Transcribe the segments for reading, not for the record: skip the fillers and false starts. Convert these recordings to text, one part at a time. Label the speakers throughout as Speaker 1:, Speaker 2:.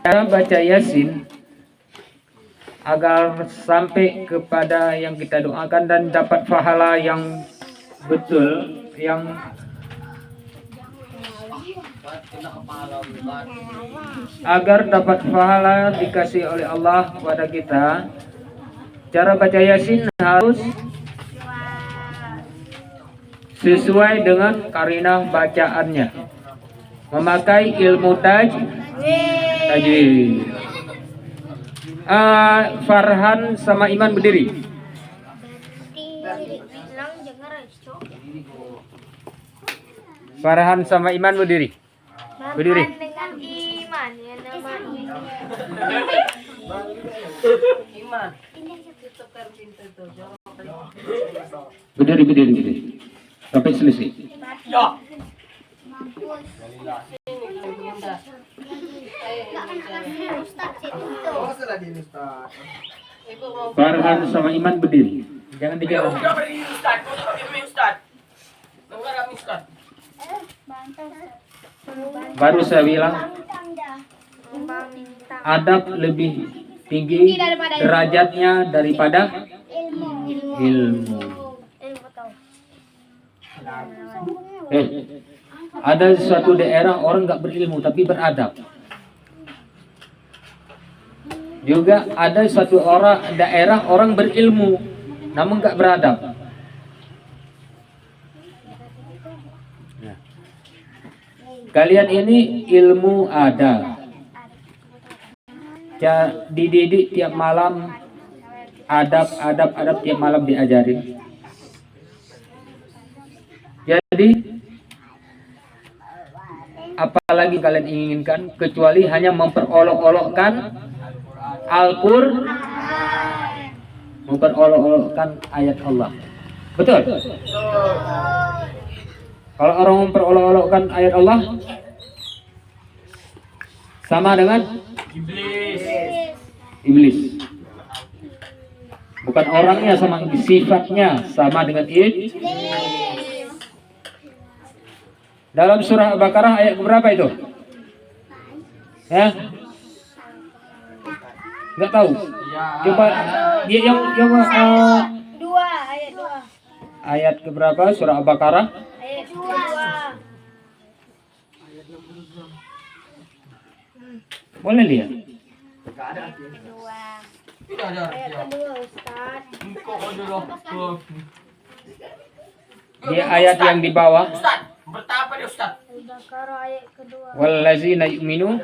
Speaker 1: Cara baca Yasin agar sampai kepada yang kita doakan dan dapat pahala yang betul, yang agar dapat pahala dikasih oleh Allah kepada kita. Cara baca Yasin harus sesuai dengan karinah bacaannya, memakai ilmu tajwid. Farhan sama Iman berdiri. Farhan sama Iman berdiri. Berdiri.
Speaker 2: Dengan Iman ya nama Iman.
Speaker 1: Berdiri. Sampai selesai.
Speaker 2: Ya.
Speaker 1: Farhan sama Iman berdiri. Jangan dijalan.
Speaker 3: Udah berdiri Ustaz. Ini Ustaz. Dengar kami Ustaz.
Speaker 1: Baru saya bilang adab lebih tinggi derajatnya daripada ilmu. Ada suatu daerah orang nggak berilmu tapi beradab. Juga ada suatu daerah orang berilmu namun nggak beradab. Kalian ini ilmu ada, dididik tiap malam, adab tiap malam diajarin. Jadi apalagi kalian inginkan kecuali hanya memperolok-olokkan Al-Qur'an, memperolok-olokkan ayat Allah. Betul? Kalau orang memperolok-olokkan ayat Allah sama dengan iblis. Bukan orangnya sama iblis, sifatnya sama dengan iblis. Dalam surah Al-Baqarah ayat berapa itu? Ya? Enggak tahu. Coba dia yang
Speaker 2: 2 ayat 2.
Speaker 1: ayat keberapa surah Al-Baqarah?
Speaker 2: Ayat 2.
Speaker 1: Boleh lihat.
Speaker 3: Tidak ada.
Speaker 2: Ayat kedua Ustaz.
Speaker 1: Di ayat yang di bawah.
Speaker 3: Ustaz, bertapa dia Ustaz.
Speaker 2: Al-Baqarah ayat kedua.
Speaker 1: Wallazina yu'minu.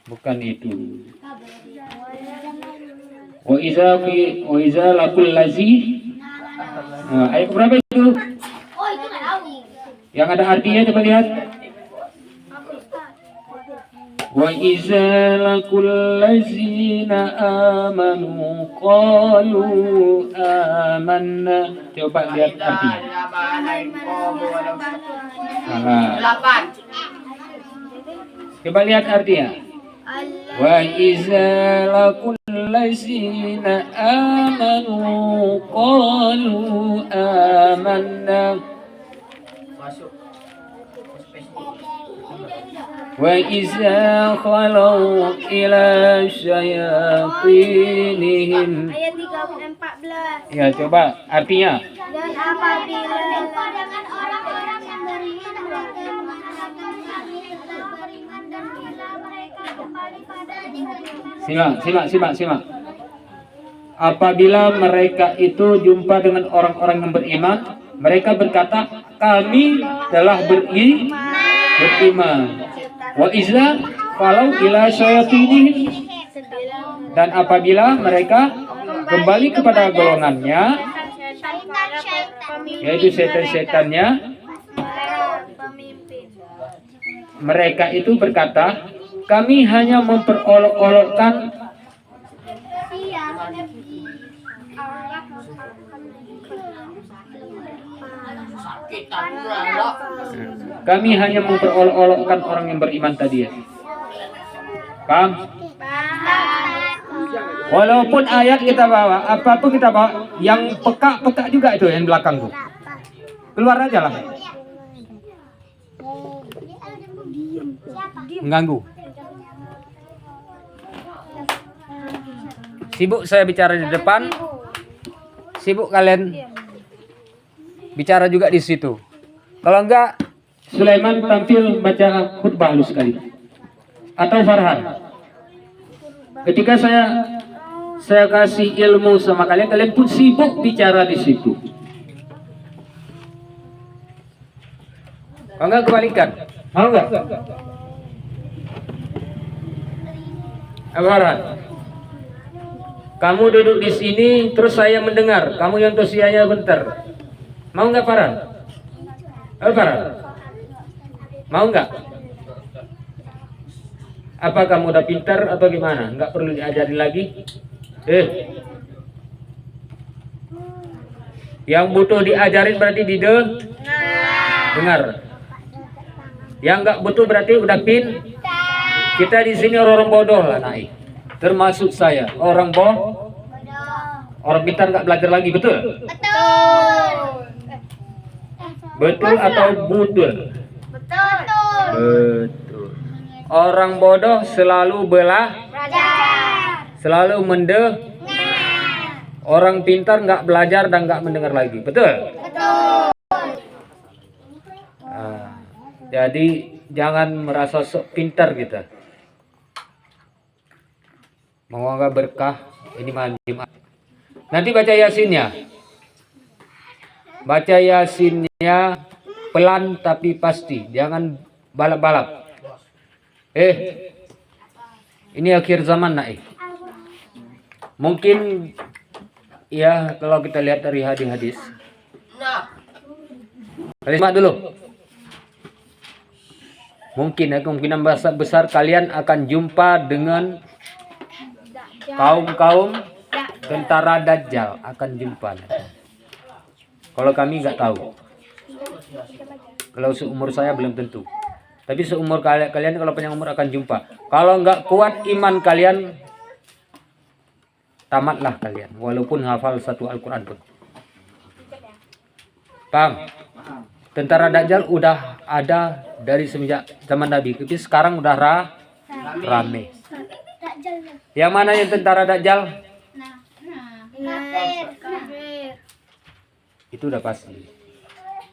Speaker 1: Bukan itu. Wa iza laqul lazi. Ayat berapa itu?
Speaker 2: Oh, itu enggak tahu.
Speaker 1: Yang ada artinya coba lihat. Wa iza laqul lazina amanu qalu amanna. Coba lihat artinya. Salah.
Speaker 3: 8.
Speaker 1: Coba lihat artinya. Wa iza laqul lazina amanu qalu amanna.
Speaker 3: Masuk.
Speaker 1: Wa iza khalau ila syayatinihim.
Speaker 2: Ayat 14.
Speaker 1: Ya, coba artinya.
Speaker 2: Dan apabila
Speaker 4: Dengan orang-orang yang beriman mereka mengatakan kami tetap beriman dan bila mereka kembali pada
Speaker 1: Simak. Apabila mereka itu jumpa dengan orang-orang yang beriman, mereka berkata, kami telah beriman. Wa iza kalau ila syayatinihim, dan apabila mereka kembali kepada golongannya, yaitu setan-setannya, mereka itu berkata, kami hanya memperolok-olokkan orang yang beriman tadi ya. Paham? Walaupun ayat kita bawa, apapun kita bawa, yang peka juga itu yang belakang tuh. Keluar aja lah. Mengganggu. Sibuk saya bicara di depan, sibuk kalian bicara juga di situ. Kalau enggak, Sulaiman tampil baca khutbah halus sekali. Atau Farhan. Ketika saya kasih ilmu sama kalian, kalian pun sibuk bicara di situ. Kalau enggak kebalikan, mau enggak? Farhan. Kamu duduk di sini, terus saya mendengar. Kamu yang tosianya bentar. Mau nggak Farhan? Farhan? Mau nggak? Apa kamu udah pintar atau gimana? Nggak perlu diajari lagi? Yang butuh diajarin berarti dengar. Yang nggak butuh berarti udah Kita di sini orang bodoh lah naik. Termasuk saya, orang orang pintar nggak belajar lagi, betul? Betul atau betul? Betul. Orang bodoh selalu selalu Orang pintar nggak belajar dan nggak mendengar lagi, betul? Jadi jangan merasa sok pintar kita. Semoga berkah ini malam Jumat. Nanti baca Yasinnya. Baca Yasinnya pelan tapi pasti. Jangan balap-balap. Ini akhir zaman naik. Mungkin ya kalau kita lihat dari hadis. Kalimat dulu. Mungkin kemungkinan besar kalian akan jumpa dengan kaum tentara Dajjal akan jumpa. Kalau kami nggak tahu. Kalau seumur saya belum tentu. Tapi seumur kalian kalau panjang umur akan jumpa. Kalau nggak kuat iman kalian, tamatlah kalian. Walaupun hafal satu Al-Quran pun. Paham? Tentara Dajjal udah ada dari semenjak zaman Nabi. Tapi sekarang udah rame. Yang mana yang tentara Dajjal?
Speaker 2: Kafir.
Speaker 1: Itu udah pasti.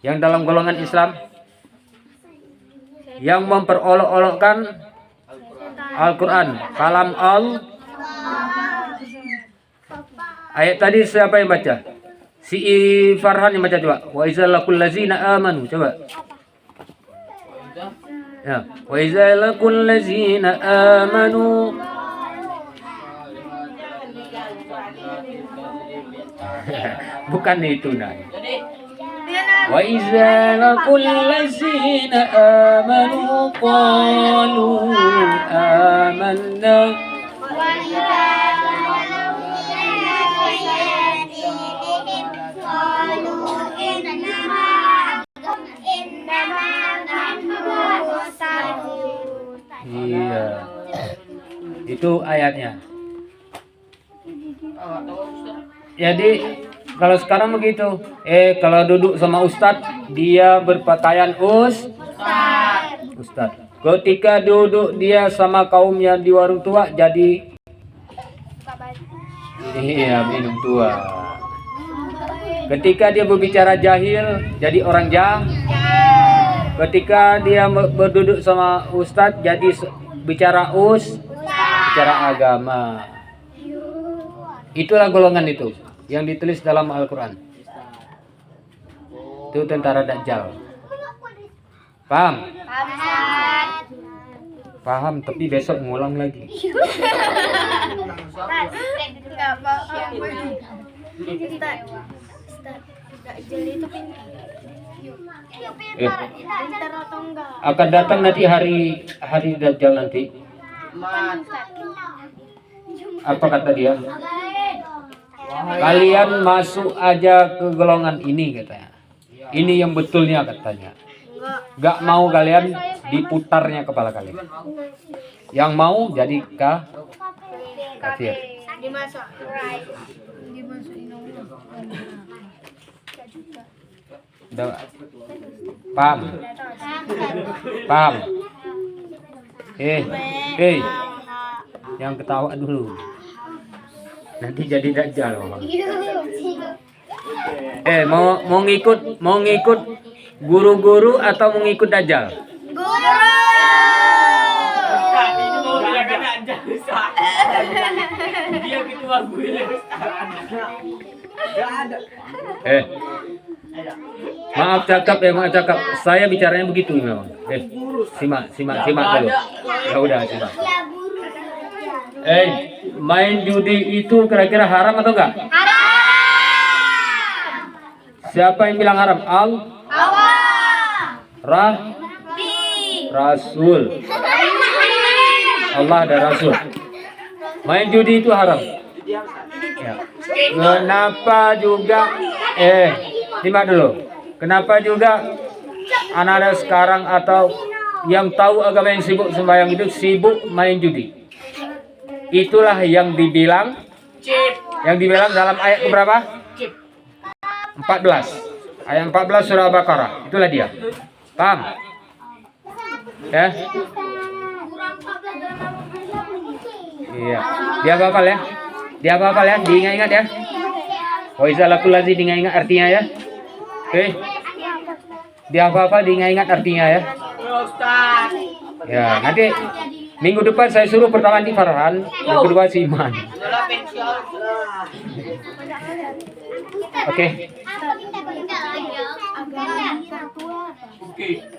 Speaker 1: Yang dalam golongan Islam, yang memperolok-olokkan Al-Quran, kalam ayat tadi siapa yang baca? Si Farhan yang baca coba. Wa iza laqul ladzina amanu coba. Ya, wa iza laqul ladzina amanu. Bukan itu nah. Wa iza laqul ladzina amanu qalu amanna. Iya. Itu ayatnya. Jadi kalau sekarang begitu, kalau duduk sama ustadz dia berpakaian ustadz. Ketika duduk dia sama kaum yang di warung tua jadi minum tua. Ketika dia berbicara jahil jadi orang Ketika dia berduduk sama ustadz jadi bicara agama. Itulah golongan itu yang ditulis dalam Al-Quran. Itu tentara Dajjal. Paham? Paham, tapi besok ngulang lagi.
Speaker 2: Dajjal itu pintar atau enggak?
Speaker 1: Akan datang nanti hari Dajjal nanti. Apa kata dia? Kalian masuk aja ke golongan ini katanya. Ini yang betulnya katanya. Gak mau kalian diputarnya kepala kalian. Yang mau jadi kafir. Udah paham? Paham? Yang ketawa dulu. Nanti jadi dajjal. Mau ngikut guru-guru atau mau ngikut dajjal?
Speaker 3: Ustaz, ini mau belajar aja Ustaz. Dia gitu bagus
Speaker 1: Maaf cakap. Saya bicaranya begitu memang. Simak dulu. Ya udah, simak. Main judi itu kira-kira haram atau enggak?
Speaker 4: Haram.
Speaker 1: Siapa yang bilang haram? Rasul. Allah dan Rasul. Main judi itu haram. Ya. Kenapa juga? Simak dulu. Kenapa juga anak-anak sekarang atau yang tahu agama yang sibuk sembahyang itu sibuk main judi? Itulah yang dibilang dalam ayat berapa? 14. Ayat 14 surah Al-Baqarah. Itulah dia. Paham? Ya? Iya. Dia hafal ya. Diingat-ingat ya. Wa iza laqul ladzi diingat-ingat artinya ya. Oke. Dia hafal diingat-ingat artinya ya.
Speaker 3: Ustaz.
Speaker 1: Ya, nanti minggu depan saya suruh pertama di Farhan, yang kedua si Iman. Oke.
Speaker 4: Apa kita lagi?
Speaker 2: Agama tua.
Speaker 3: Oke.